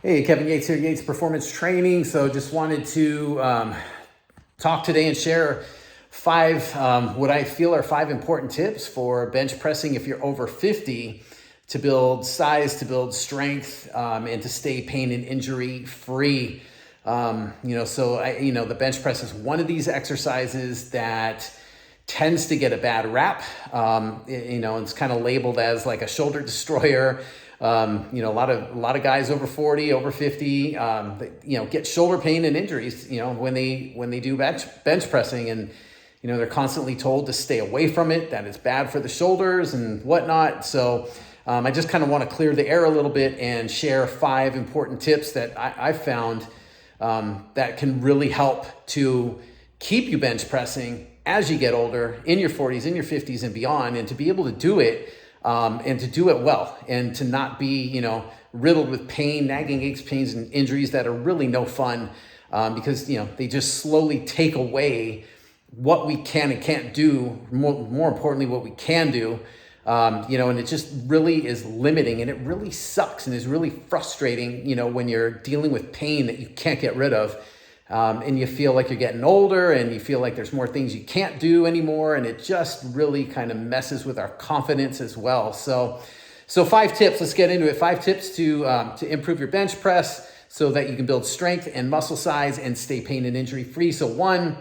Hey, Kevin Yates here, Yates Performance Training. So just wanted to talk today and share five, what I feel are five important tips for bench pressing if you're over 50 to build size, to build strength, and to stay pain and injury free. The bench press is one of these exercises that tends to get a bad rap. It's kind of labeled as like a shoulder destroyer. A lot of guys over 40, over 50, get shoulder pain and injuries, when they do bench pressing, and, they're constantly told to stay away from it, that it's bad for the shoulders and whatnot. So, I just kind of want to clear the air a little bit and share five important tips that I've found, that can really help to keep you bench pressing as you get older, in your 40s, in your 50s and beyond, and to be able to do it and to do it well, and to not be, riddled with pain, nagging aches, pains, and injuries that are really no fun, because, they just slowly take away what we can and can't do, more importantly, what we can do, and it just really is limiting, and it really sucks and is really frustrating, when you're dealing with pain that you can't get rid of. And you feel like you're getting older, and you feel like there's more things you can't do anymore. And it just really kind of messes with our confidence as well. So 5 tips, let's get into it. 5 tips to improve your bench press so that you can build strength and muscle size and stay pain and injury free. So 1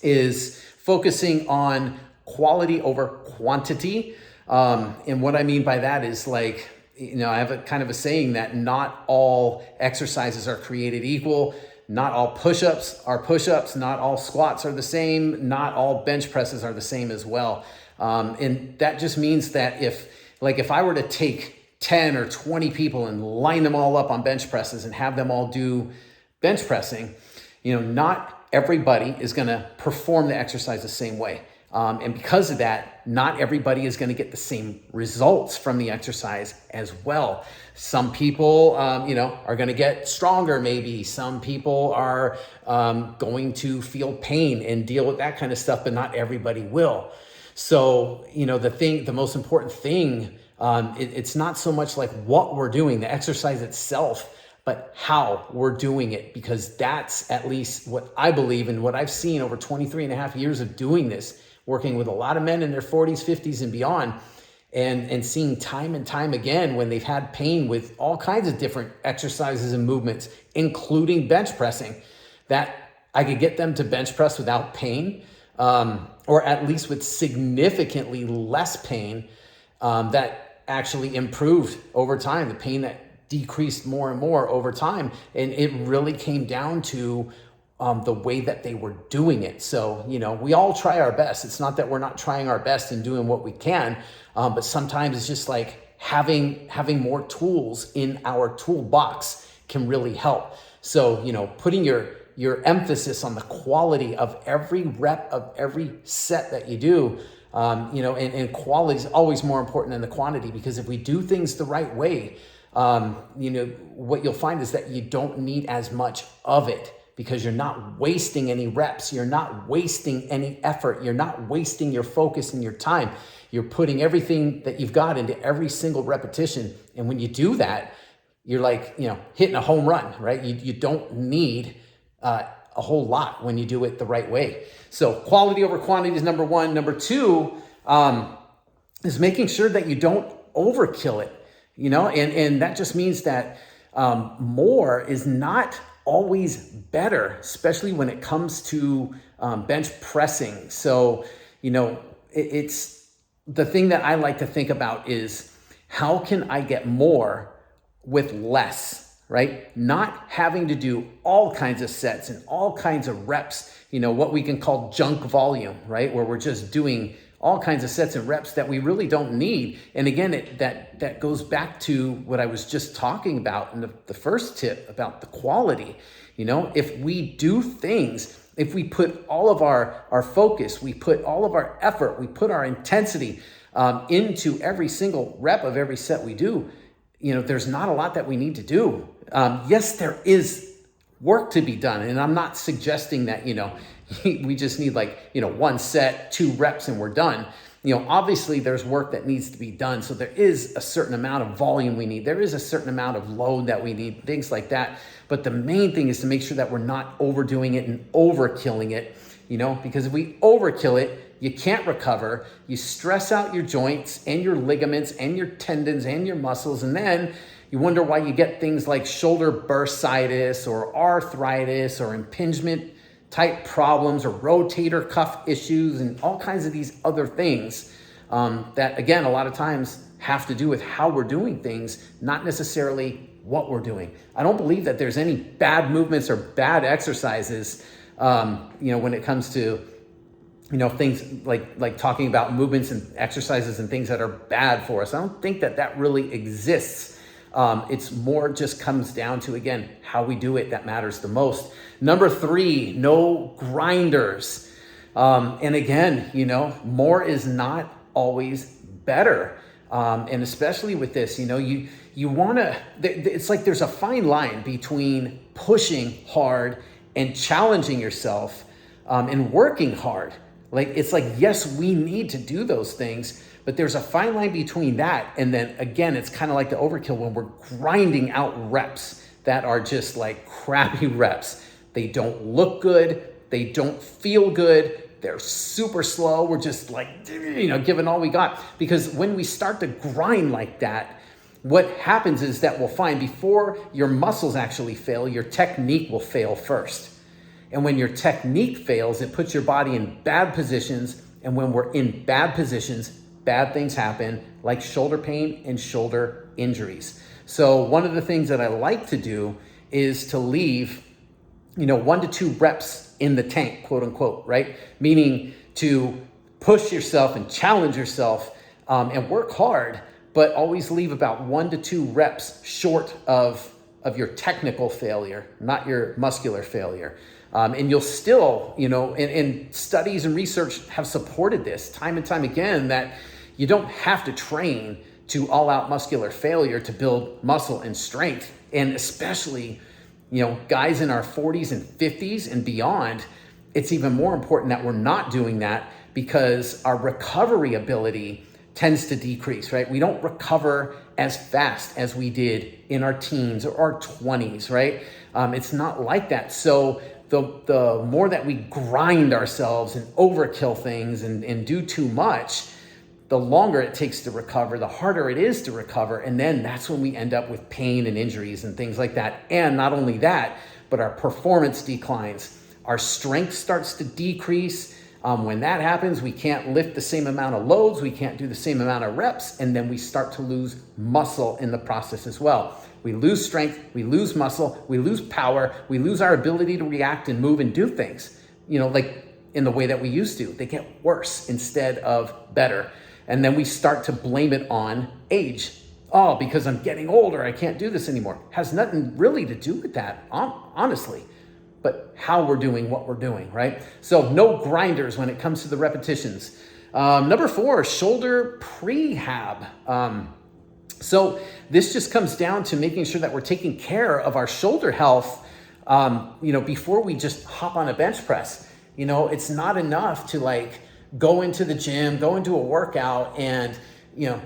is focusing on quality over quantity. And what I mean by that is I have a kind of a saying that not all exercises are created equal. Not all push-ups are push-ups, not all squats are the same, not all bench presses are the same as well. And that just means that if I were to take 10 or 20 people and line them all up on bench presses and have them all do bench pressing, not everybody is gonna perform the exercise the same way. And because of that, not everybody is going to get the same results from the exercise as well. Some people, are going to get stronger maybe. Some people are going to feel pain and deal with that kind of stuff, but not everybody will. So, the most important thing, it's not so much like what we're doing, the exercise itself, but how we're doing it, because that's at least what I believe and what I've seen over 23 and a half years of doing this, working with a lot of men in their 40s, 50s and beyond, and seeing time and time again when they've had pain with all kinds of different exercises and movements, including bench pressing, that I could get them to bench press without pain, or at least with significantly less pain, that actually improved over time, the pain that decreased more and more over time. And it really came down to the way that they were doing it. So, we all try our best. It's not that we're not trying our best and doing what we can, but sometimes it's just like having more tools in our toolbox can really help. So, putting your emphasis on the quality of every rep of every set that you do, and quality is always more important than the quantity, because if we do things the right way, what you'll find is that you don't need as much of it, because you're not wasting any reps, you're not wasting any effort, you're not wasting your focus and your time. You're putting everything that you've got into every single repetition. And when you do that, you're hitting a home run, right? You don't need a whole lot when you do it the right way. So quality over quantity is number 1. Number 2 is making sure that you don't overkill it, and that just means that more is not always better, especially when it comes to bench pressing. So, it's the thing that I like to think about is, how can I get more with less, right? Not having to do all kinds of sets and all kinds of reps, what we can call junk volume, right? Where we're just doing all kinds of sets and reps that we really don't need. And again, that goes back to what I was just talking about in the first tip about the quality. If we do things, if we put all of our focus, we put all of our effort, we put our intensity into every single rep of every set we do, there's not a lot that we need to do. Yes, there is work to be done. And I'm not suggesting that, we just need 1 set, 2 reps and we're done. Obviously there's work that needs to be done. So there is a certain amount of volume we need. There is a certain amount of load that we need, things like that. But the main thing is to make sure that we're not overdoing it and overkilling it, because if we overkill it, you can't recover. You stress out your joints and your ligaments and your tendons and your muscles. And then you wonder why you get things like shoulder bursitis or arthritis or impingement type problems or rotator cuff issues and all kinds of these other things that, again, a lot of times have to do with how we're doing things, not necessarily what we're doing. I don't believe that there's any bad movements or bad exercises, when it comes to, things like talking about movements and exercises and things that are bad for us. I don't think that really exists. It's more just comes down to, again, how we do it that matters the most. Number 3, no grinders. And again, more is not always better. And especially with this, you want to, it's like there's a fine line between pushing hard and challenging yourself and working hard. It's like, yes, we need to do those things, but there's a fine line between that. And then again, it's kind of like the overkill when we're grinding out reps that are just like crappy reps. They don't look good. They don't feel good. They're super slow. We're just like, giving all we got. Because when we start to grind like that, what happens is that we'll find before your muscles actually fail, your technique will fail first. And when your technique fails, it puts your body in bad positions. And when we're in bad positions, bad things happen, like shoulder pain and shoulder injuries. So one of the things that I like to do is to leave, 1 to 2 reps in the tank, quote unquote, right? Meaning to push yourself and challenge yourself and work hard, but always leave about 1 to 2 reps short of your technical failure, not your muscular failure. And you'll still, and studies and research have supported this time and time again, that you don't have to train to all out muscular failure to build muscle and strength. And especially, guys in our 40s and 50s and beyond, it's even more important that we're not doing that because our recovery ability tends to decrease, right? We don't recover as fast as we did in our teens or our 20s, right? It's not like that. So the more that we grind ourselves and overkill things and do too much, the longer it takes to recover, the harder it is to recover. And then that's when we end up with pain and injuries and things like that. And not only that, but our performance declines. Our strength starts to decrease. When that happens, we can't lift the same amount of loads. We can't do the same amount of reps. And then we start to lose muscle in the process as well. We lose strength, we lose muscle, we lose power, we lose our ability to react and move and do things, like in the way that we used to. They get worse instead of better. And then we start to blame it on age. Oh, because I'm getting older, I can't do this anymore. Has nothing really to do with that, honestly, but how we're doing what we're doing, right? So no grinders when it comes to the repetitions. Number 4, shoulder prehab. So this just comes down to making sure that we're taking care of our shoulder health, before we just hop on a bench press. It's not enough to go into the gym, go into a workout and,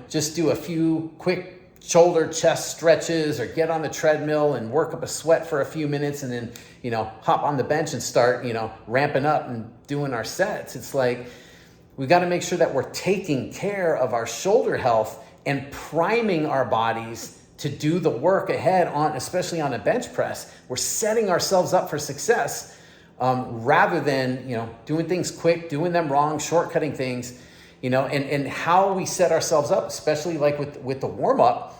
just do a few quick shoulder chest stretches or get on the treadmill and work up a sweat for a few minutes and then, hop on the bench and start, ramping up and doing our sets. It's like, we got to make sure that we're taking care of our shoulder health and priming our bodies to do the work ahead especially on a bench press. We're setting ourselves up for success rather than, doing things quick, doing them wrong, shortcutting things, and how we set ourselves up, especially with the warm up,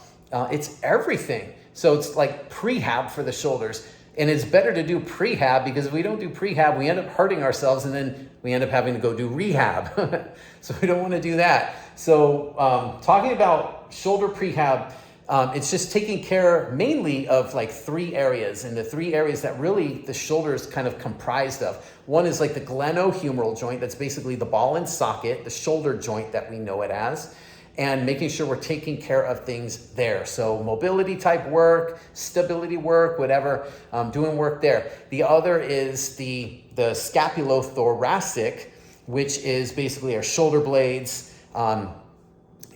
it's everything. So it's like prehab for the shoulders. And it's better to do prehab because if we don't do prehab, we end up hurting ourselves and then we end up having to go do rehab. So we don't want to do that. So talking about shoulder prehab, it's just taking care mainly of 3 areas, and the 3 areas that really the shoulder is kind of comprised of. One is the glenohumeral joint. That's basically the ball and socket, the shoulder joint that we know it as, and making sure we're taking care of things there. So mobility type work, stability work, whatever, doing work there. The other is the scapulothoracic, which is basically our shoulder blades,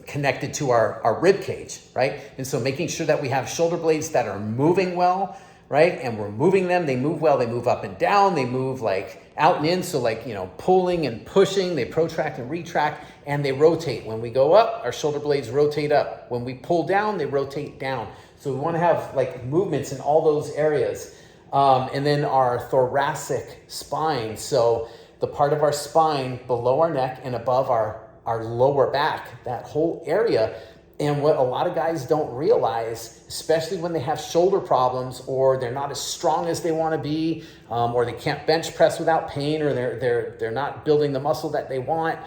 connected to our rib cage, right? And so making sure that we have shoulder blades that are moving well, right? And we're moving them, they move well, they move up and down, they move like out and in. So like, pulling and pushing, they protract and retract, and they rotate. When we go up, our shoulder blades rotate up. When we pull down, they rotate down. So we want to have like movements in all those areas. And then our thoracic spine. So the part of our spine below our neck and above our lower back, that whole area. And what a lot of guys don't realize, especially when they have shoulder problems, or they're not as strong as they want to be, or they can't bench press without pain, or they're not building the muscle that they want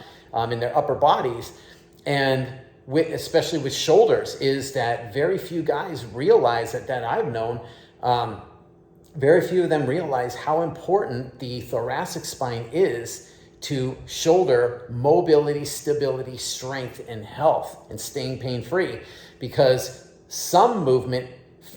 in their upper bodies, and especially with shoulders, is that very few guys realize that I've known. Very few of them realize how important the thoracic spine is to shoulder mobility, stability, strength, and health, and staying pain-free, because some movement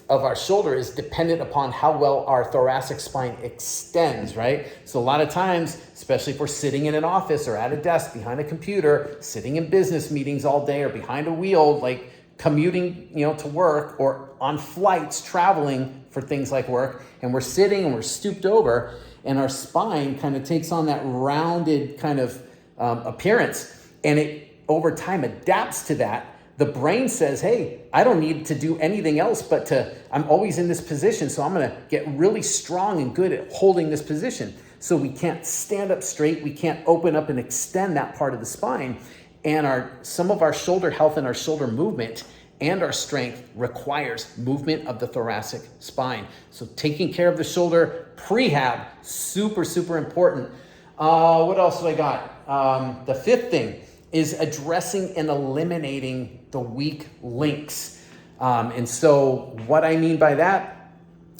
of our shoulder is dependent upon how well our thoracic spine extends, right? So a lot of times, especially if we're sitting in an office or at a desk behind a computer, sitting in business meetings all day, or behind a wheel, like commuting, to work, or on flights, traveling for things like work, and we're sitting and we're stooped over, and our spine kind of takes on that rounded kind of appearance, and it over time adapts to that. The brain says, hey, I don't need to do anything else but I'm always in this position, so I'm going to get really strong and good at holding this position. So we can't stand up straight, we can't open up and extend that part of the spine, and some of our shoulder health and our shoulder movement and our strength requires movement of the thoracic spine. So taking care of the shoulder, prehab, super, super important. What else do I got? The fifth thing is addressing and eliminating the weak links. And so what I mean by that,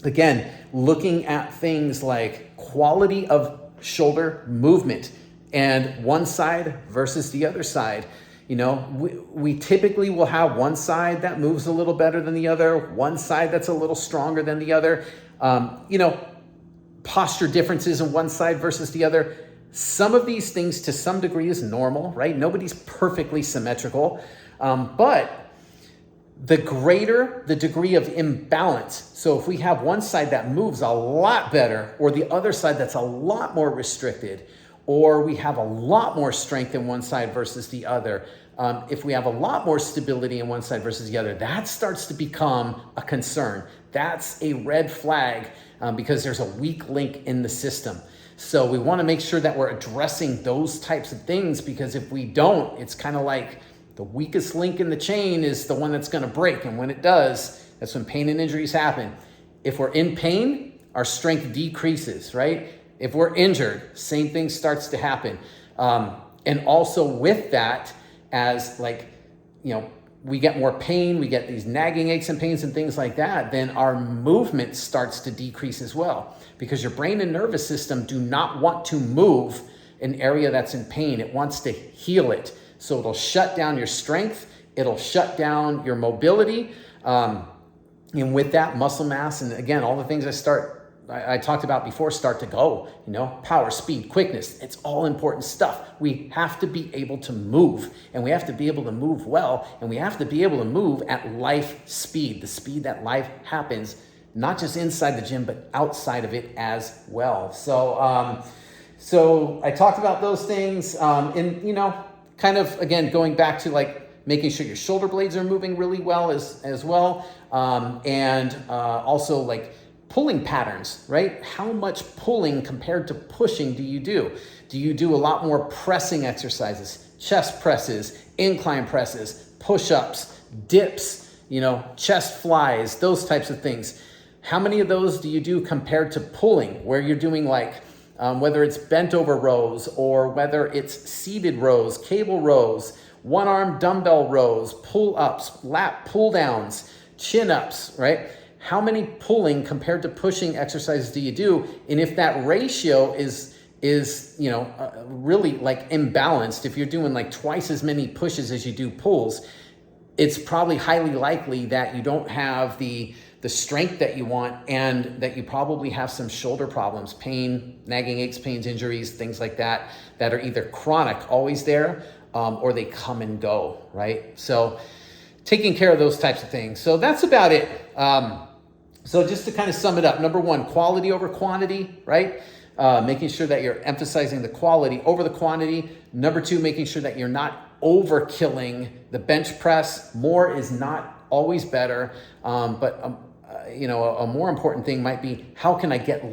again, looking at things like quality of shoulder movement and one side versus the other side. We typically will have one side that moves a little better than the other, one side that's a little stronger than the other. Posture differences in one side versus the other. Some of these things to some degree is normal, right? Nobody's perfectly symmetrical. But the greater the degree of imbalance, so if we have one side that moves a lot better, or the other side that's a lot more restricted, or we have a lot more strength in one side versus the other, if we have a lot more stability in one side versus the other, that starts to become a concern. That's a red flag because there's a weak link in the system. So we want to make sure that we're addressing those types of things, because if we don't, it's kind of like the weakest link in the chain is the one that's going to break. And when it does, that's when pain and injuries happen. If we're in pain, our strength decreases, right? If we're injured, same thing starts to happen. And also with that, as we get more pain, we get these nagging aches and pains and things like that, then our movement starts to decrease as well, because your brain and nervous system do not want to move an area that's in pain. It wants to heal it. So it'll shut down your strength. It'll shut down your mobility. And with that, muscle mass, and again, all the things I talked about before start to go, power, speed, quickness. It's all important stuff. We have to be able to move, and we have to be able to move well, and we have to be able to move at life speed, the speed that life happens, not just inside the gym, but outside of it as well. So I talked about those things, and, kind of, again, going back to making sure your shoulder blades are moving really well as well. And also pulling patterns, right? How much pulling compared to pushing do you do? Do you do a lot more pressing exercises, chest presses, incline presses, push-ups, dips, chest flies, those types of things? How many of those do you do compared to pulling, where you're doing whether it's bent over rows, or whether it's seated rows, cable rows, one arm dumbbell rows, pull-ups, lat pull-downs, chin-ups, right? How many pulling compared to pushing exercises do you do? And if that ratio is really imbalanced, if you're doing twice as many pushes as you do pulls, it's probably highly likely that you don't have the strength that you want, and that you probably have some shoulder problems, pain, nagging aches, pains, injuries, things like that are either chronic, always there, or they come and go, right? So taking care of those types of things. So that's about it. So just to kind of sum it up, number one, quality over quantity, right? Making sure that you're emphasizing the quality over the quantity. Number two, making sure that you're not overkilling the bench press. More is not always better, but a more important thing might be, how can I get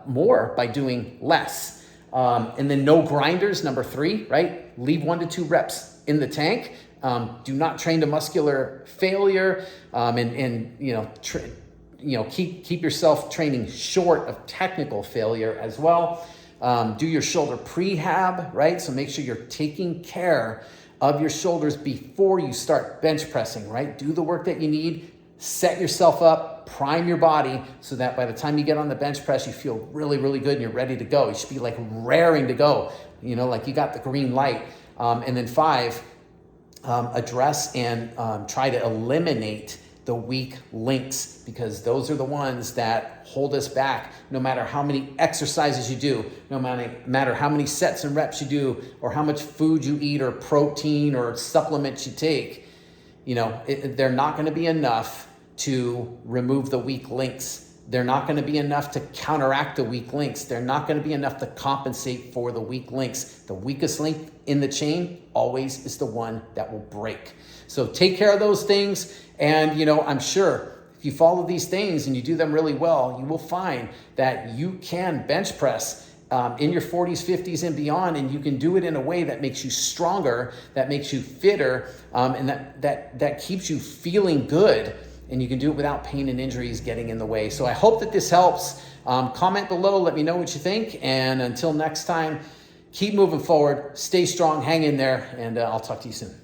more by doing less? And then no grinders, number three, right? Leave 1 to 2 reps in the tank. Do not train to muscular failure, keep yourself training short of technical failure as well. Do your shoulder prehab, right? So make sure you're taking care of your shoulders before you start bench pressing, right? Do the work that you need, set yourself up, prime your body so that by the time you get on the bench press, you feel really, really good and you're ready to go. You should be like raring to go, like you got the green light. And then 5, address and try to eliminate the weak links, because those are the ones that hold us back. No matter how many exercises you do, no matter how many sets and reps you do, or how much food you eat or protein or supplements you take, they're not going to be enough to remove the weak links. They're not going to be enough to counteract the weak links. They're not going to be enough to compensate for the weak links. The weakest link in the chain always is the one that will break. So take care of those things. And, I'm sure if you follow these things and you do them really well, you will find that you can bench press in your 40s, 50s, and beyond, and you can do it in a way that makes you stronger, that makes you fitter, and that keeps you feeling good. And you can do it without pain and injuries getting in the way. So I hope that this helps. Comment below, let me know what you think. And until next time, keep moving forward, stay strong, hang in there, and I'll talk to you soon.